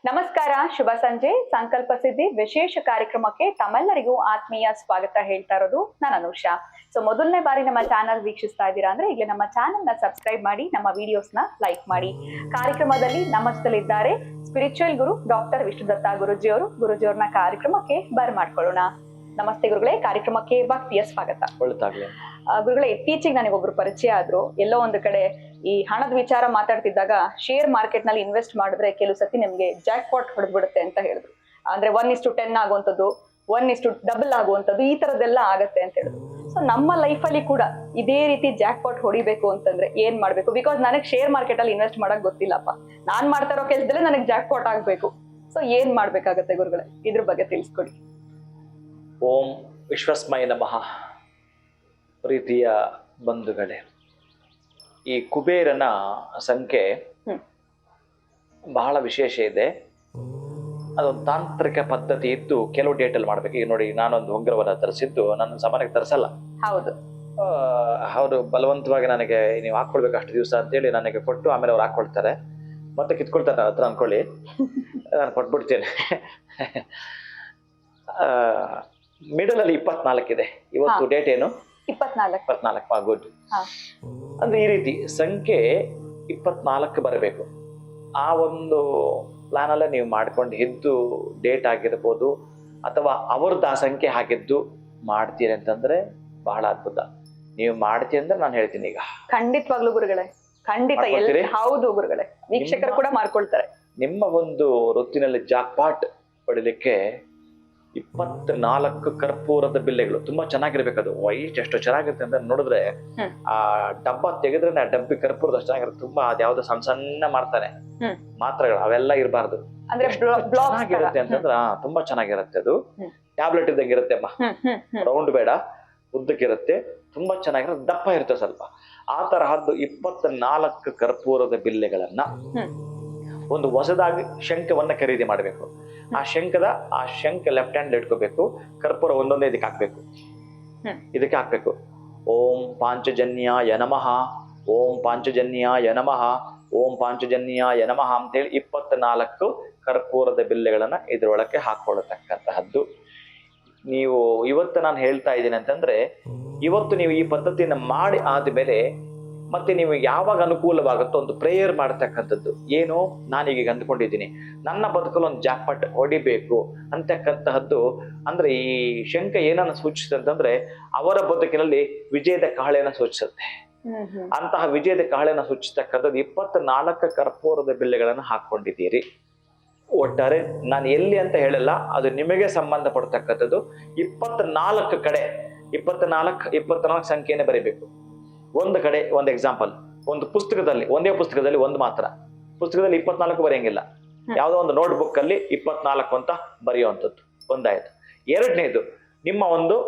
ನಮಸ್ಕಾರ, ಶುಭ ಸಂಜೆ. ಸಂಕಲ್ಪ ಸಿದ್ಧಿ ವಿಶೇಷ ಕಾರ್ಯಕ್ರಮಕ್ಕೆ ತಮ್ಮೆಲ್ಲರಿಗೂ ಆತ್ಮೀಯ ಸ್ವಾಗತ ಹೇಳ್ತಾ ಇರೋದು ನಾನು ಅನುಷಾ. ಸೊ ಮೊದಲನೇ ಬಾರಿ ನಮ್ಮ ಚಾನಲ್ ವೀಕ್ಷಿಸ್ತಾ ಇದ್ದೀರಾ ಅಂದ್ರೆ ಈಗಲೇ ನಮ್ಮ ಚಾನಲ್ ನ ಸಬ್ಸ್ಕ್ರೈಬ್ ಮಾಡಿ, ನಮ್ಮ ವಿಡಿಯೋಸ್ ನ ಲೈಕ್ ಮಾಡಿ. ಕಾರ್ಯಕ್ರಮದಲ್ಲಿ ನಮ್ಮ ಜೊತೆಲಿದ್ದಾರೆ ಸ್ಪಿರಿಚುವಲ್ ಗುರು ಡಾಕ್ಟರ್ ವಿಷ್ಣುದತ್ತ ಗುರುಜಿಯವರು. ಗುರುಜಿಯವ್ರನ್ನ ಕಾರ್ಯಕ್ರಮಕ್ಕೆ ಬರ್ಮಾಡ್ಕೊಳ್ಳೋಣ. ನಮಸ್ತೆ ಗುರುಗಳೇ, ಕಾರ್ಯಕ್ರಮಕ್ಕೆ ಭಕ್ತಿಯ ಸ್ವಾಗತ. ಗುರುಗಳೇ, ಇತ್ತೀಚೆಗೆ ನನಗೊಬ್ರು ಪರಿಚಯ ಆದ್ರು. ಎಲ್ಲೋ ಒಂದು ಕಡೆ ಈ ಹಣದ ವಿಚಾರ ಮಾತಾಡ್ತಿದ್ದಾಗ ಶೇರ್ ಮಾರ್ಕೆಟ್ ನಲ್ಲಿ ಇನ್ವೆಸ್ಟ್ ಮಾಡಿದ್ರೆ ಕೆಲವು ಸತಿ ನಿಮ್ಗೆ ಜಾಕ್ ಪಾಟ್ ಹೊಡೆದ್ಬಿಡುತ್ತೆ ಅಂತ ಹೇಳಿದ್ರು. ಅಂದ್ರೆ 1:10 ಆಗುವಂಥದ್ದು, 1:ಡಬಲ್ ಆಗುವಂಥದ್ದು, ಈ ತರದ್ದೆಲ್ಲ ಆಗತ್ತೆ ಅಂತ ಹೇಳಿದ್ರು. ಸೊ ನಮ್ಮ ಲೈಫ್ ಅಲ್ಲಿ ಕೂಡ ಇದೇ ರೀತಿ ಜಾಕ್ ಪಾಟ್ ಹೊಡಿಬೇಕು ಅಂತಂದ್ರೆ ಏನ್ ಮಾಡ್ಬೇಕು? ಬಿಕಾಸ್ ನನಗೆ ಶೇರ್ ಮಾರ್ಕೆಟ್ ಅಲ್ಲಿ ಇನ್ವೆಸ್ಟ್ ಮಾಡಕ್ ಗೊತ್ತಿಲ್ಲಪ್ಪ. ನಾನ್ ಮಾಡ್ತಾ ಇರೋ ಕೆಲಸದಲ್ಲೇ ನನಗೆ ಜಾಕ್ ಪಾಟ್ ಆಗ್ಬೇಕು. ಸೊ ಏನ್ ಮಾಡ್ಬೇಕಾಗತ್ತೆ ಗುರುಗಳೇ? ಇದ್ರ ಬಗ್ಗೆ ತಿಳಿಸ್ಕೊಡಿ. ಓಂ ವಿಶ್ವಸ್ಮಯ ನಮಃ. ಪ್ರೀತಿಯ ಬಂಧುಗಳೇ, ಈ ಕುಬೇರನ ಸಂಖ್ಯೆ ಬಹಳ ವಿಶೇಷ ಇದೆ. ಅದೊಂದು ತಾಂತ್ರಿಕ ಪದ್ಧತಿ ಇದ್ದು ಕೆಲವು ಡೇಟಲ್ಲಿ ಮಾಡ್ಬೇಕು. ಈಗ ನೋಡಿ, ನಾನೊಂದು ಉಂಗುರವನ್ನ ತರಿಸಿದ್ದು ನನ್ನ ಸಮಯಕ್ಕೆ ತರಿಸಲ್ಲ. ಹೌದು, ಅವರು ಬಲವಂತವಾಗಿ ನನಗೆ ನೀವು ಹಾಕೊಳ್ಬೇಕು ಅಷ್ಟು ದಿವಸ ಅಂತೇಳಿ ನನಗೆ ಕೊಟ್ಟು ಆಮೇಲೆ ಅವ್ರು ಹಾಕೊಳ್ತಾರೆ, ಮತ್ತೆ ಕಿತ್ಕೊಳ್ತಾರೆ ನನ್ನ ಹತ್ರ ಅನ್ಕೊಳ್ಳಿ. ನಾನು ಕೊಟ್ಬಿಡ್ತೇನೆ. ಮಿಡಲ್ ಅಲ್ಲಿ 24 ಇದೆ. ಇವತ್ತು ಡೇಟ್ ಏನು? 24. ಗುಡ್. ಅಂದ್ರೆ ಈ ರೀತಿ ಸಂಖ್ಯೆ 24 ಬರಬೇಕು. ಆ ಒಂದು ಪ್ಲಾನ್ ಅಲ್ಲೇ ನೀವು ಮಾಡ್ಕೊಂಡು ಇದ್ದು ಡೇಟ್ ಆಗಿರ್ಬೋದು, ಅಥವಾ ಅವ್ರದ್ದು ಆ ಸಂಖ್ಯೆ ಹಾಕಿದ್ದು ಮಾಡ್ತೀರಿ ಅಂತಂದ್ರೆ ಬಹಳ ಅದ್ಭುತ. ನೀವು ಮಾಡ್ತೀರಿ ಅಂದ್ರೆ ನಾನು ಹೇಳ್ತೀನಿ ಈಗ ಖಂಡಿತವಾಗ್ಲೂ ಗುರುಗಳೇ, ಖಂಡಿತ. ಹೌದು ಗುರುಗಳೇ, ವೀಕ್ಷಕರು ಕೂಡ ಮಾಡ್ಕೊಳ್ತಾರೆ. ನಿಮ್ಮ ಒಂದು ವೃತ್ತಿನಲ್ಲಿ ಜಾಕ್ ಪಾಟ್ ಪಡಿಲಿಕ್ಕೆ 24 ಕರ್ಪೂರದ ಬಿಲ್ಲೆಗಳು ತುಂಬಾ ಚೆನ್ನಾಗಿರ್ಬೇಕು. ಅದು ವೈಟ್ ಎಷ್ಟು ಚೆನ್ನಾಗಿರುತ್ತೆ ಅಂತ ನೋಡಿದ್ರೆ, ಆ ಡಬ್ಬ ತೆಗೆದ್ರೆ ಆ ಡಬ್ಬಿ ಕರ್ಪೂರದ ಅಷ್ಟು ಚೆನ್ನಾಗಿರುತ್ತೆ. ತುಂಬಾ ಅದ್ಯಾವ್ದು ಸಣ್ಣ ಸಣ್ಣ ಮಾಡ್ತಾನೆ ಮಾತ್ರೆಗಳು, ಅವೆಲ್ಲ ಇರಬಾರ್ದು. ಚೆನ್ನಾಗಿರುತ್ತೆ ಅಂತಂದ್ರ ತುಂಬಾ ಚೆನ್ನಾಗಿರುತ್ತೆ. ಅದು ಟ್ಯಾಬ್ಲೆಟ್ ಇದ್ದಂಗೆ ಇರುತ್ತೆ ಅಮ್ಮ, ರೌಂಡ್ ಬೇಡ, ಉದ್ದಕ್ಕಿರುತ್ತೆ, ತುಂಬಾ ಚೆನ್ನಾಗಿರುತ್ತೆ, ದಪ್ಪ ಇರುತ್ತೆ ಸ್ವಲ್ಪ. ಆ ತರಹದ್ದು 24 ಕರ್ಪೂರದ ಬಿಲ್ಲೆಗಳನ್ನ ಒಂದು ಹೊಸದಾಗಿ ಶಂಖವನ್ನ ಖರೀದಿ ಮಾಡಬೇಕು. ಆ ಶಂಖ ಲೆಫ್ಟ್ ಹ್ಯಾಂಡ್ ಇಟ್ಕೋಬೇಕು. ಕರ್ಪೂರ ಒಂದೊಂದೇ ಇದಕ್ಕೆ ಹಾಕ್ಬೇಕು. ಓಂ ಪಾಂಚಜನ್ಯಾಯ ನಮಃ, ಓಂ ಪಾಂಚಜನ್ಯಾಯ ನಮಃ, ಓಂ ಪಾಂಚಜನ್ಯಾಯ ನಮಃ ಅಂತೇಳಿ 24 ಕರ್ಪೂರದ ಬಿಲ್ಲೆಗಳನ್ನ ಇದ್ರೊಳಕ್ಕೆ ಹಾಕೊಳ್ಳತಕ್ಕಂತಹದ್ದು. ನೀವು ಇವತ್ತು ನಾನು ಹೇಳ್ತಾ ಇದ್ದೀನಿ ಅಂತಂದ್ರೆ, ಇವತ್ತು ನೀವು ಈ ಪದ್ಧತಿಯನ್ನು ಮಾಡಿ ಆದ್ಮೇಲೆ ಮತ್ತೆ ನೀವು ಯಾವಾಗ ಅನುಕೂಲವಾಗುತ್ತೋ ಒಂದು ಪ್ರೇಯರ್ ಮಾಡ್ತಕ್ಕಂಥದ್ದು. ಏನು, ನಾನೀಗ ಅಂದ್ಕೊಂಡಿದ್ದೀನಿ ನನ್ನ ಬದುಕಲು ಒಂದು ಜಾಕ್ ಪಾಟ್ ಹೊಡಿಬೇಕು ಅಂತಕ್ಕಂತಹದ್ದು. ಅಂದ್ರೆ ಈ ಶಂಖ ಏನನ್ನ ಸೂಚಿಸುತ್ತೆ ಅಂತಂದ್ರೆ, ಅವರ ಬದುಕಿನಲ್ಲಿ ವಿಜಯದ ಕಹಳೆಯನ್ನ ಸೂಚಿಸುತ್ತೆ. ಅಂತಹ ವಿಜಯದ ಕಹಳೆಯನ್ನ ಸೂಚಿಸ್ತಕ್ಕಂಥದ್ದು 24 ಕರ್ಪೂರದ ಬಿಲ್ಲೆಗಳನ್ನು ಹಾಕೊಂಡಿದ್ದೀರಿ. ಒಟ್ಟಾರೆ ನಾನು ಎಲ್ಲಿ ಅಂತ ಹೇಳಲ್ಲ, ಅದು ನಿಮಗೆ ಸಂಬಂಧಪಡ್ತಕ್ಕಂಥದ್ದು. 24 ಕಡೆ 24 ಸಂಖ್ಯೆಯನ್ನು ಬರೀಬೇಕು. ಒಂದು ಕಡೆ ಒಂದು ಎಕ್ಸಾಂಪಲ್, ಒಂದು ಪುಸ್ತಕದಲ್ಲಿ, ಒಂದೇ ಪುಸ್ತಕದಲ್ಲಿ ಒಂದು ಮಾತ್ರ, ಪುಸ್ತಕದಲ್ಲಿ 24 ಬರೆಯಂಗಿಲ್ಲ. ಯಾವುದೋ ಒಂದು ನೋಟ್ ಬುಕ್ ಅಲ್ಲಿ 24 ಅಂತ ಬರೆಯುವಂಥದ್ದು ಒಂದಾಯ್ತು. ಎರಡನೇದು, ನಿಮ್ಮ ಒಂದು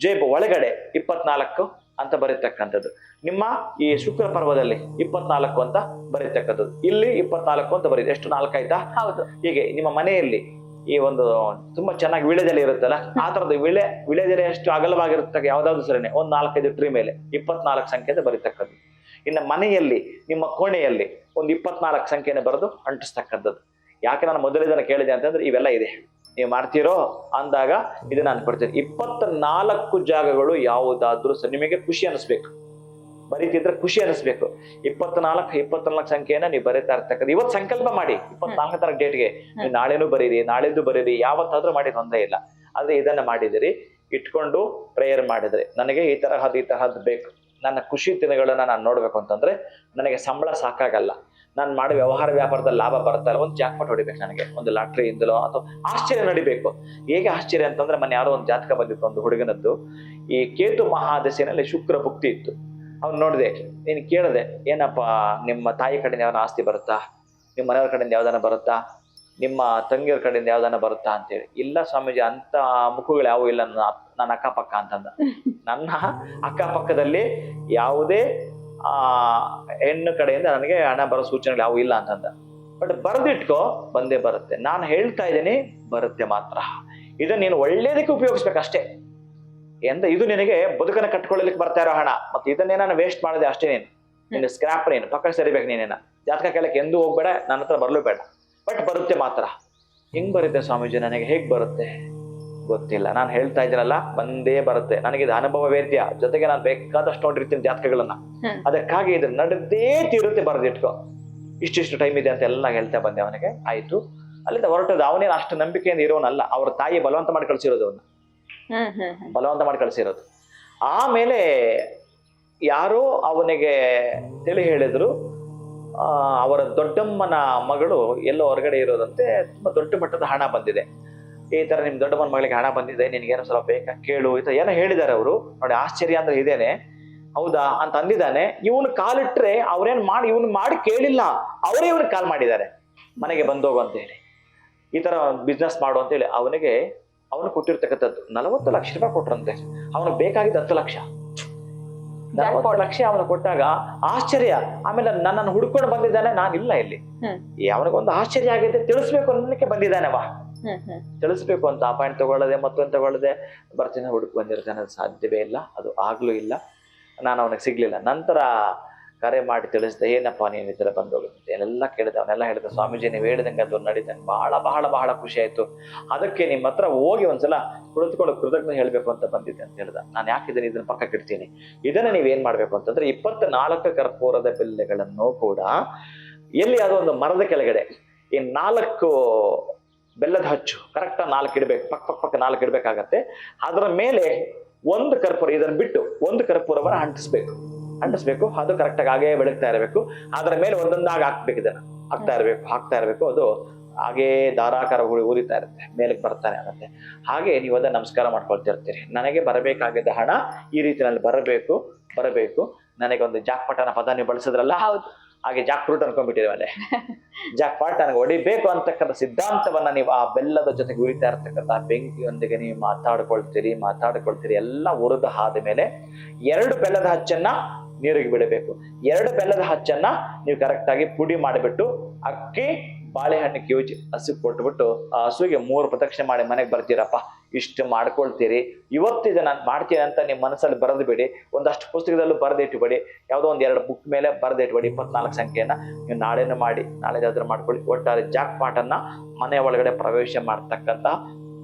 ಜೇಬು ಒಳಗಡೆ 24 ಅಂತ ಬರೀತಕ್ಕಂಥದ್ದು. ನಿಮ್ಮ ಈ ಶುಕ್ರ ಪರ್ವದಲ್ಲಿ 24 ಅಂತ ಬರೀತಕ್ಕಂಥದ್ದು. ಇಲ್ಲಿ 24 ಅಂತ ಬರೀದು. ಎಷ್ಟು 4 ಆಯ್ತಾ? ಹೌದು. ಹೀಗೆ ನಿಮ್ಮ ಮನೆಯಲ್ಲಿ ಈ ಒಂದು ತುಂಬಾ ಚೆನ್ನಾಗಿ ವಿಳೆದೆಲೆ ಇರುತ್ತಲ್ಲ, ಆ ತರದ ವಿಳೆದೆಲೆ ಎಷ್ಟು ಅಗಲವಾಗಿರುತ್ತೆ ಯಾವ್ದಾದ್ರು ಸರಿನೇ ಒಂದು 4-5 ಟ್ರೀ ಮೇಲೆ 24 ಸಂಖ್ಯೆಯಿಂದ ಬರೀತಕ್ಕದ್ದು. ಇನ್ನು ಮನೆಯಲ್ಲಿ ನಿಮ್ಮ ಕೋಣೆಯಲ್ಲಿ ಒಂದು 24 ಸಂಖ್ಯೆಯನ್ನು ಬರೆದು ಅಂಟಿಸ್ತಕ್ಕಂಥದ್ದು. ಯಾಕೆ ನಾನು ಮೊದಲಿದನ್ನು ಕೇಳಿದೆ ಅಂತಂದ್ರೆ, ಇವೆಲ್ಲ ಇದೆ, ನೀವು ಮಾಡ್ತೀರೋ ಅಂದಾಗ ಇದನ್ನ ಅನ್ಕೊಡ್ತೀನಿ. 24 ಜಾಗಗಳು ಯಾವುದಾದ್ರೂ ನಿಮಗೆ ಖುಷಿ ಅನಿಸ್ಬೇಕು, ಬರೀತಿದ್ರೆ ಖುಷಿ ಅನಿಸ್ಬೇಕು. 24 ಸಂಖ್ಯೆಯನ್ನ ನೀವು ಬರೀತಾ ಇರ್ತಕ್ಕಂಥ. ಇವತ್ತು ಸಂಕಲ್ಪ ಮಾಡಿ 24 ಡೇಟ್ಗೆ, ನೀವು ನಾಳೆನೂ ಬರೀರಿ, ನಾಳೆದ್ದು ಬರೀರಿ, ಯಾವತ್ತಾದ್ರೂ ಮಾಡಿ, ತೊಂದರೆ ಇಲ್ಲ. ಆದ್ರೆ ಇದನ್ನ ಮಾಡಿದಿರಿ, ಇಟ್ಕೊಂಡು ಪ್ರೇಯರ್ ಮಾಡಿದ್ರೆ, ನನಗೆ ಈ ತರಹದ್ದು ಬೇಕು, ನನ್ನ ಖುಷಿ ದಿನಗಳನ್ನ ನಾನು ನೋಡ್ಬೇಕು ಅಂತಂದ್ರೆ, ನನಗೆ ಸಂಬಳ ಸಾಕಾಗಲ್ಲ, ನಾನು ಮಾಡೋ ವ್ಯಾಪಾರದಲ್ಲಿ ಲಾಭ ಬರ್ತಾ ಇಲ್ಲ, ಒಂದು ಜಾಕ್ ಪಾಟ್ ಹೊಡಿಬೇಕು, ನನಗೆ ಒಂದು ಲಾಟ್ರಿ ಇಂದಲೋ ಅಥವಾ ಆಶ್ಚರ್ಯ ನಡಿಬೇಕು. ಹೇಗೆ ಆಶ್ಚರ್ಯ ಅಂತಂದ್ರೆ, ಮೊನ್ನೆ ಯಾರೋ ಒಂದು ಜಾತಕ ಬಂದಿತ್ತು ಒಂದು ಹುಡುಗನದ್ದು. ಈ ಕೇತು ಮಹಾದಶೆನಲ್ಲಿ ಶುಕ್ರ ಭುಕ್ತಿ ಇತ್ತು. ಅವ್ನು ನೋಡಿದೆ, ನೀನು ಕೇಳಿದೆ, ಏನಪ್ಪ ನಿಮ್ಮ ತಾಯಿ ಕಡೆಯಿಂದ ಯಾವ್ದಾನ ಆಸ್ತಿ ಬರುತ್ತಾ, ನಿಮ್ಮ ಮನೆಯವ್ರ ಕಡೆಯಿಂದ ಯಾವ್ದಾನ ಬರುತ್ತಾ, ನಿಮ್ಮ ತಂಗಿಯವ್ರ ಕಡೆಯಿಂದ ಯಾವ್ದಾನ ಬರುತ್ತಾ ಅಂತೇಳಿ. ಇಲ್ಲ ಸ್ವಾಮೀಜಿ, ಅಂತ ಮುಖಗಳು ಯಾವೂ ಇಲ್ಲ ನನ್ನ ಅಕ್ಕಪಕ್ಕ ಅಂತಂದ. ನನ್ನ ಅಕ್ಕಪಕ್ಕದಲ್ಲಿ ಯಾವುದೇ ಹೆಣ್ಣು ಕಡೆಯಿಂದ ನನಗೆ ಹಣ ಬರೋ ಸೂಚನೆಗಳು ಯಾವೂ ಇಲ್ಲ ಅಂತಂದ. ಬಟ್ ಬರೆದಿಟ್ಕೋ, ಬಂದೇ ಬರುತ್ತೆ. ನಾನು ಹೇಳ್ತಾ ಇದ್ದೀನಿ, ಬರುತ್ತೆ ಮಾತ್ರ. ಇದನ್ನ ನೀನು ಒಳ್ಳೇದಕ್ಕೆ ಉಪಯೋಗಿಸ್ಬೇಕಷ್ಟೇ. ಇದು ನಿನಗೆ ಬದುಕನ್ನ ಕಟ್ಕೊಳ್ಳಲಿಕ್ಕೆ ಬರ್ತಾ ಇರೋ ಹಣ, ಮತ್ತೆ ಇದನ್ನೇ ನಾನು ವೇಸ್ಟ್ ಮಾಡಿದೆ ಅಷ್ಟೇ. ನಿನ್ನ ಸ್ಕ್ರಾಪ್ ನೀನು ಪಕ್ಕ ಸರಿಬೇಕು. ನೀನೇನ ಜಾತಕ ಕೇಳಕ್ಕೆ ಎಂದೂ ಹೋಗ್ಬೇಡ, ನನ್ನ ಹತ್ರ ಬರ್ಲೂ ಬೇಡ. ಬಟ್ ಬರುತ್ತೆ ಮಾತ್ರ. ಹೆಂಗ್ ಬರುತ್ತೆ ಸ್ವಾಮೀಜಿ, ನನಗೆ ಹೇಗ್ ಬರುತ್ತೆ ಗೊತ್ತಿಲ್ಲ. ನಾನು ಹೇಳ್ತಾ ಇದ್ದೀನಲ್ಲ, ಬಂದೇ ಬರುತ್ತೆ. ನನಗೆ ಇದು ಅನುಭವ ವೇದ್ಯ, ಜೊತೆಗೆ ನಾನು ಬೇಕಾದಷ್ಟು ನೋಡಿರ್ತೀನಿ ಜಾತಕಗಳನ್ನ. ಅದಕ್ಕಾಗಿ ಇದು ನಡೆದೇ ತೀರುತ್ತೆ, ಬರೆದಿಟ್ಕೋ. ಇಷ್ಟಿಷ್ಟು ಟೈಮ್ ಇದೆ ಅಂತ ಎಲ್ಲ ಹೇಳ್ತಾ ಬಂದೆ ಅವನಿಗೆ. ಆಯ್ತು, ಅಲ್ಲಿಂದ ಹೊರಟದ. ಅವನೇನು ಅಷ್ಟು ನಂಬಿಕೆಯಿಂದ ಇರೋನಲ್ಲ, ಅವ್ರ ತಾಯಿ ಬಲವಂತ ಮಾಡಿ ಕಳ್ಸಿರೋದು ಅವನ್ನ, ಬಲವಂತ ಮಾಡಿ ಕಳ್ಸಿರೋದು. ಆಮೇಲೆ ಯಾರೋ ಅವನಿಗೆ ತಿಳಿ ಹೇಳಿದ್ರು, ಅವರ ದೊಡ್ಡಮ್ಮನ ಮಗಳು ಎಲ್ಲೋ ಹೊರಗಡೆ ಇರೋದಂತೆ, ತುಂಬಾ ದೊಡ್ಡ ಮಟ್ಟದ ಹಣ ಬಂದಿದೆ. ಈ ತರ ನಿಮ್ ದೊಡ್ಡಮ್ಮನ ಮಗಳಿಗೆ ಹಣ ಬಂದಿದೆ, ನಿನ್ಗೇನೋ ಸ್ವಲ್ಪ ಬೇಕಾ ಕೇಳು, ಈ ತರ ಏನೋ ಹೇಳಿದಾರೆ ಅವರು. ನೋಡಿ ಆಶ್ಚರ್ಯ ಅಂದ್ರೆ ಇದೇನೆ. ಹೌದಾ ಅಂತ ಅಂದಿದ್ದಾನೆ. ಇವನು ಕಾಲಿಟ್ರೆ ಅವ್ರೇನ್ ಮಾಡಿ, ಇವನು ಮಾಡಿ ಕೇಳಿಲ್ಲ, ಅವರೇ ಇವನಿಗೆ ಕಾಲ್ ಮಾಡಿದ್ದಾರೆ ಮನೆಗೆ ಬಂದೋಗು ಅಂತ ಹೇಳಿ, ಈ ತರ ಬಿಸ್ನೆಸ್ ಮಾಡು ಅಂತ ಹೇಳಿ. ಅವನು ಕೊಟ್ಟಿರ್ತಕ್ಕಂಥದ್ದು 40 ಲಕ್ಷ ರೂಪಾಯಿ ಕೊಟ್ರಂತೆ. ಅವನಿಗೆ ಬೇಕಾಗಿದ್ದು 10 ಲಕ್ಷ. 40 ಲಕ್ಷ ಅವನು ಕೊಟ್ಟಾಗ ಆಶ್ಚರ್ಯ. ಆಮೇಲೆ ನನ್ನನ್ನು ಹುಡ್ಕೊಂಡು ಬಂದಿದ್ದಾನೆ, ನಾನಿಲ್ಲ ಇಲ್ಲಿ. ಅವನಿಗೊಂದು ಆಶ್ಚರ್ಯ ಆಗಿದೆ, ತಿಳಿಸ್ಬೇಕು ಅನ್ನೋದಕ್ಕೆ ಬಂದಿದ್ದಾನವ. ತಿಳಿಸ್ಬೇಕು ಅಂತ ಅಪಾಯಿಂಟ್ ತಗೊಳ್ಳದೆ, ಮತ್ತೊಂದು ತಗೊಳ್ಳದೆ ಬರ್ತೀನಿ ಹುಡುಕ್ ಬಂದಿರ್ತಾನೆ. ಅದು ಸಾಧ್ಯವೇ ಇಲ್ಲ, ಅದು ಆಗ್ಲೂ ಇಲ್ಲ. ನಾನು ಅವನಿಗೆ ಸಿಗ್ಲಿಲ್ಲ. ನಂತರ ಕರೆ ಮಾಡಿ ತಿಳಿಸಿದೆ, ಏನಪ್ಪ ನೀನು ಈ ಥರ ಬಂದೋಗುತ್ತೆ ಏನೆಲ್ಲ ಕೇಳಿದೆ. ಅವನೆಲ್ಲ ಹೇಳಿದೆ, ಸ್ವಾಮೀಜಿ ನೀವು ಹೇಳಿದಂಗೆ ಅದು ನಡೀತಾನೆ, ಬಹಳ ಬಹಳ ಬಹಳ ಖುಷಿ ಆಯ್ತು. ಅದಕ್ಕೆ ನಿಮ್ಮ ಹತ್ರ ಹೋಗಿ ಒಂದ್ಸಲ ಕುಳಿತುಕೊಂಡು ಕೃತಜ್ಞತೆ ಹೇಳ್ಬೇಕು ಅಂತ ಬಂದಿದ್ದೆ ಅಂತ ಹೇಳ್ದ. ನಾನು ಯಾಕಿದ್ದೀನಿ ಇದನ್ನ ಪಕ್ಕಕ್ಕೆ ಇಡ್ತೀನಿ. ಇದನ್ನ ನೀವೇನ್ ಮಾಡ್ಬೇಕು ಅಂತಂದ್ರೆ 24 ಕರ್ಪೂರದ ಬಿಲ್ಲೆಗಳನ್ನು ಕೂಡ ಎಲ್ಲಿ ಯಾವುದೋ ಒಂದು ಮರದ ಕೆಳಗಡೆ ಈ 4 ಬೆಲ್ಲದ ಹಚ್ಚು ಕರೆಕ್ಟ್ 4 ಇಡ್ಬೇಕು, ಪಕ್ಕ 4 ಇಡ್ಬೇಕಾಗತ್ತೆ. ಅದರ ಮೇಲೆ 1 ಕರ್ಪೂರ, ಇದನ್ನ ಬಿಟ್ಟು 1 ಕರ್ಪೂರವನ್ನ ಅಂಟಿಸ್ಬೇಕು. ಅದು ಕರೆಕ್ಟಾಗಿ ಹಾಗೇ ಬೆಳಗ್ತಾ ಇರಬೇಕು. ಅದರ ಮೇಲೆ ಒಂದೊಂದಾಗಿ ಹಾಕ್ಬೇಕು, ಇದನ್ನ ಹಾಕ್ತಾ ಇರಬೇಕು. ಅದು ಹಾಗೇ ಧಾರಾಕಾರ ಉರಿತಾ ಇರುತ್ತೆ, ಮೇಲಕ್ಕೆ ಬರ್ತಾನೆ ಆಗುತ್ತೆ. ಹಾಗೆ ನೀವು ಅದನ್ನ ನಮಸ್ಕಾರ ಮಾಡ್ಕೊಳ್ತಿರ್ತೀರಿ. ನನಗೆ ಬರಬೇಕಾಗಿದ್ದ ಹಣ ಈ ರೀತಿಯಲ್ಲಿ ಬರಬೇಕು. ನನಗೆ ಒಂದು ಜಾಕ್ಪಾಟನ ಪದ ನೀವು ಬಳಸಿದ್ರಲ್ಲ, ಹಾಗೆ ಜಾಕ್ ಫ್ರೂಟ್ ಅನ್ಕೊಂಡ್ಬಿಟ್ಟಿದೆ ಮೇಲೆ ಜಾಕ್ ಪಾಟ್ ನನಗೆ ಹೊಡಿಬೇಕು ಅಂತಕ್ಕಂಥ ಸಿದ್ಧಾಂತವನ್ನ ನೀವು ಆ ಬೆಲ್ಲದ ಜೊತೆಗೆ ಉರಿತಾ ಇರ್ತಕ್ಕಂಥ ಬೆಂಕಿಯೊಂದಿಗೆ ನೀವು ಮಾತಾಡ್ಕೊಳ್ತೀರಿ. ಎಲ್ಲ ಉರಿದ ಆದ ಮೇಲೆ 2 ಬೆಲ್ಲದ ಹಚ್ಚನ್ನ ನೀರಿಗೆ ಬಿಡಬೇಕು. 2 ಬೆಲ್ಲದ ಹಚ್ಚನ್ನ ನೀವು ಕರೆಕ್ಟ್ ಆಗಿ ಪುಡಿ ಮಾಡಿಬಿಟ್ಟು ಅಕ್ಕಿ ಬಾಳೆಹಣ್ಣು ಕಿವುಚಿ ಹಸುಗೆ ಕೊಟ್ಬಿಟ್ಟು ಆ ಹಸುವಿಗೆ 3 ಪ್ರದಕ್ಷಿಣೆ ಮಾಡಿ ಮನೆಗೆ ಬರ್ತೀರಪ್ಪ. ಇಷ್ಟು ಮಾಡ್ಕೊಳ್ತೀರಿ. ಇವತ್ತಿದೆ ನಾನು ಮಾಡ್ತೀನಿ ಅಂತ ನಿಮ್ಮ ಮನಸ್ಸಲ್ಲಿ ಬರೆದು ಬಿಡಿ. ಒಂದಷ್ಟು ಪುಸ್ತಕದಲ್ಲೂ ಬರೆದಿಟ್ಬಿಡಿ. ಯಾವುದೋ 1-2 ಬುಕ್ ಮೇಲೆ ಬರೆದಿಟ್ಬಿಡಿ 24 ಸಂಖ್ಯೆಯನ್ನ. ನೀವು ನಾಳೆನೂ ಮಾಡಿ, ನಾಳೆ ಯಾವ್ದಾದ್ರು ಮಾಡ್ಕೊಳ್ಳಿ. ಒಟ್ಟಾರೆ ಜಾಕ್ ಪಾಟನ್ನ ಮನೆ ಒಳಗಡೆ ಪ್ರವೇಶ ಮಾಡ್ತಕ್ಕಂಥ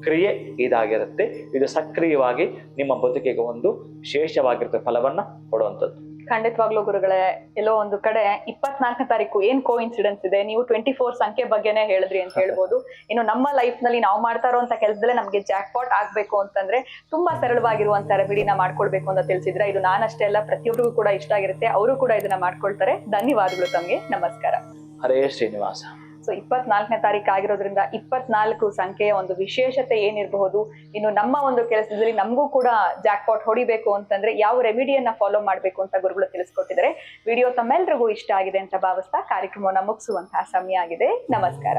ಕ್ರಿಯೆ ಇದಾಗಿರುತ್ತೆ. ಇದು ಸಕ್ರಿಯವಾಗಿ ನಿಮ್ಮ ಬದುಕಿಗೆ ಒಂದು ವಿಶೇಷವಾಗಿರುತ್ತೆ ಫಲವನ್ನ ಕೊಡುವಂಥದ್ದು. ಖಂಡಿತವಾಗ್ಲೂ ಗುರುಗಳೇ, ಎಲ್ಲೋ ಒಂದು ಕಡೆ 24ನೇ ತಾರೀಕು ಏನ್ ಕೋ ಇನ್ಸಿಡೆನ್ಸ್ ಇದೆ. ನೀವು 24 ಸಂಖ್ಯೆ ಬಗ್ಗೆನೇ ಹೇಳಿದ್ರಿ ಅಂತ ಹೇಳ್ಬೋದು. ಇನ್ನು ನಮ್ಮ ಲೈಫ್ ನಲ್ಲಿ ನಾವು ಮಾಡ್ತಾ ಇರುವಂತ ಕೆಲಸದಲ್ಲೇ ನಮ್ಗೆ ಜಾಕ್ ಪಾಟ್ ಆಗ್ಬೇಕು ಅಂತಂದ್ರೆ ತುಂಬಾ ಸರಳವಾಗಿರುವಂತ ರೆಮಿಡಿನ ಮಾಡ್ಕೊಳ್ಬೇಕು ಅಂತ ತಿಳಿಸಿದ್ರೆ, ಇದು ನಾನಷ್ಟೇ ಅಲ್ಲ, ಪ್ರತಿಯೊಬ್ಬರಿಗೂ ಕೂಡ ಇಷ್ಟ ಆಗಿರುತ್ತೆ. ಅವರು ಕೂಡ ಇದನ್ನ ಮಾಡ್ಕೊಳ್ತಾರೆ. ಧನ್ಯವಾದಗಳು ತಮ್ಗೆ. ನಮಸ್ಕಾರ. ಹರೇ ಶ್ರೀನಿವಾಸ. ಸೊ 24ನೇ ತಾರೀಕು ಆಗಿರೋದ್ರಿಂದ 24 ಸಂಖ್ಯೆಯ ಒಂದು ವಿಶೇಷತೆ ಏನಿರಬಹುದು, ಇನ್ನು ನಮ್ಮ ಒಂದು ಕೆಲಸದಲ್ಲಿ ನಮಗೂ ಕೂಡ ಜಾಕ್ ಪಾಟ್ ಹೊಡಿಬೇಕು ಅಂತಂದ್ರೆ ಯಾವ ರೆಮಿಡಿಯನ್ನ ಫಾಲೋ ಮಾಡ್ಬೇಕು ಅಂತ ಗುರುಗಳು ತಿಳಿಸ್ಕೊಟ್ಟಿದ್ದಾರೆ. ವಿಡಿಯೋ ತಮ್ಮೆಲ್ರಿಗೂ ಇಷ್ಟ ಆಗಿದೆ ಅಂತ ಭಾವಿಸ್ತಾ ಕಾರ್ಯಕ್ರಮವನ್ನ ಮುಗಿಸುವಂತಹ ಸಮಯ ಆಗಿದೆ. ನಮಸ್ಕಾರ.